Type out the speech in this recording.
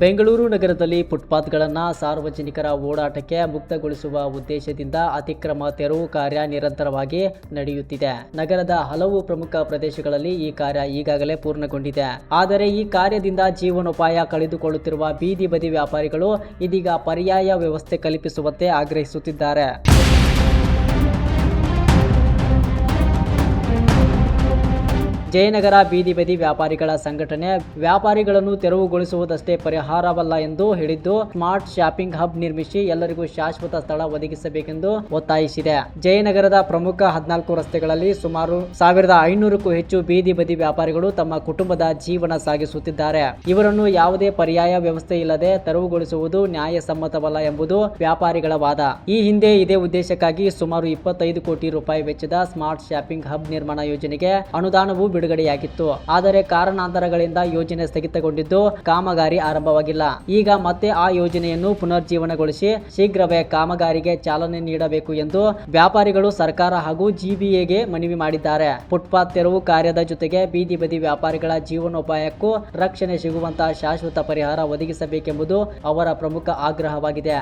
ಬೆಂಗಳೂರು ನಗರದಲ್ಲಿ ಫುಟ್ಪಾತ್ಗಳನ್ನು ಸಾರ್ವಜನಿಕರ ಓಡಾಟಕ್ಕೆ ಮುಕ್ತಗೊಳಿಸುವ ಉದ್ದೇಶದಿಂದ ಅತಿಕ್ರಮ ತೆರವು ಕಾರ್ಯ ನಿರಂತರವಾಗಿ ನಡೆಯುತ್ತಿದೆ. ನಗರದ ಹಲವು ಪ್ರಮುಖ ಪ್ರದೇಶಗಳಲ್ಲಿ ಈ ಕಾರ್ಯ ಈಗಾಗಲೇ ಪೂರ್ಣಗೊಂಡಿದೆ. ಆದರೆ ಈ ಕಾರ್ಯದಿಂದ ಜೀವನೋಪಾಯ ಕಳೆದುಕೊಳ್ಳುತ್ತಿರುವ ಬೀದಿ ಬದಿ ವ್ಯಾಪಾರಿಗಳು ಇದೀಗ ಪರ್ಯಾಯ ವ್ಯವಸ್ಥೆ ಕಲ್ಪಿಸುವಂತೆ ಆಗ್ರಹಿಸುತ್ತಿದ್ದಾರೆ. ಜಯನಗರ ಬೀದಿ ಬದಿ ವ್ಯಾಪಾರಿಗಳ ಸಂಘಟನೆ ವ್ಯಾಪಾರಿಗಳನ್ನು ತೆರವುಗೊಳಿಸುವುದಷ್ಟೇ ಪರಿಹಾರವಲ್ಲ ಎಂದು ಹೇಳಿದ್ದು, ಸ್ಮಾರ್ಟ್ ಶಾಪಿಂಗ್ ಹಬ್ ನಿರ್ಮಿಸಿ ಎಲ್ಲರಿಗೂ ಶಾಶ್ವತ ಸ್ಥಳ ಒದಗಿಸಬೇಕೆಂದು ಒತ್ತಾಯಿಸಿದೆ. ಜಯನಗರದ ಪ್ರಮುಖ 14 ರಸ್ತೆಗಳಲ್ಲಿ ಸುಮಾರು 1500ಕ್ಕೂ ಹೆಚ್ಚು ಬೀದಿ ಬದಿ ವ್ಯಾಪಾರಿಗಳು ತಮ್ಮ ಕುಟುಂಬದ ಜೀವನ ಸಾಗಿಸುತ್ತಿದ್ದಾರೆ. ಇವರನ್ನು ಯಾವುದೇ ಪರ್ಯಾಯ ವ್ಯವಸ್ಥೆ ಇಲ್ಲದೆ ತೆರವುಗೊಳಿಸುವುದು ನ್ಯಾಯಸಮ್ಮತವಲ್ಲ ಎಂಬುದು ವ್ಯಾಪಾರಿಗಳ ವಾದ. ಈ ಹಿಂದೆ ಇದೇ ಉದ್ದೇಶಕ್ಕಾಗಿ ಸುಮಾರು 25 ಕೋಟಿ ರೂಪಾಯಿ ವೆಚ್ಚದ ಸ್ಮಾರ್ಟ್ ಶಾಪಿಂಗ್ ಹಬ್ ನಿರ್ಮಾಣ ಯೋಜನೆಗೆ ಅನುದಾನವು ಬಿಡುಗಡೆಯಾಗಿತ್ತು. ಆದರೆ ಕಾರಣಾಂತರಗಳಿಂದ ಯೋಜನೆ ಸ್ಥಗಿತಗೊಂಡಿದ್ದು ಕಾಮಗಾರಿ ಆರಂಭವಾಗಿಲ್ಲ. ಈಗ ಮತ್ತೆ ಆ ಯೋಜನೆಯನ್ನು ಪುನರ್ಜೀವನಗೊಳಿಸಿ ಶೀಘ್ರವೇ ಕಾಮಗಾರಿಗೆ ಚಾಲನೆ ನೀಡಬೇಕು ಎಂದು ವ್ಯಾಪಾರಿಗಳು ಸರ್ಕಾರ ಹಾಗೂ ಜಿಬಿಎಗೆ ಮನವಿ ಮಾಡಿದ್ದಾರೆ. ಫುಟ್ಪಾತ್ ತೆರವು ಕಾರ್ಯದ ಜೊತೆಗೆ ಬೀದಿ ಬದಿ ವ್ಯಾಪಾರಿಗಳ ಜೀವನೋಪಾಯಕ್ಕೂ ರಕ್ಷಣೆ ಸಿಗುವಂತಹ ಶಾಶ್ವತ ಪರಿಹಾರ ಒದಗಿಸಬೇಕೆಂಬುದು ಅವರ ಪ್ರಮುಖ ಆಗ್ರಹವಾಗಿದೆ.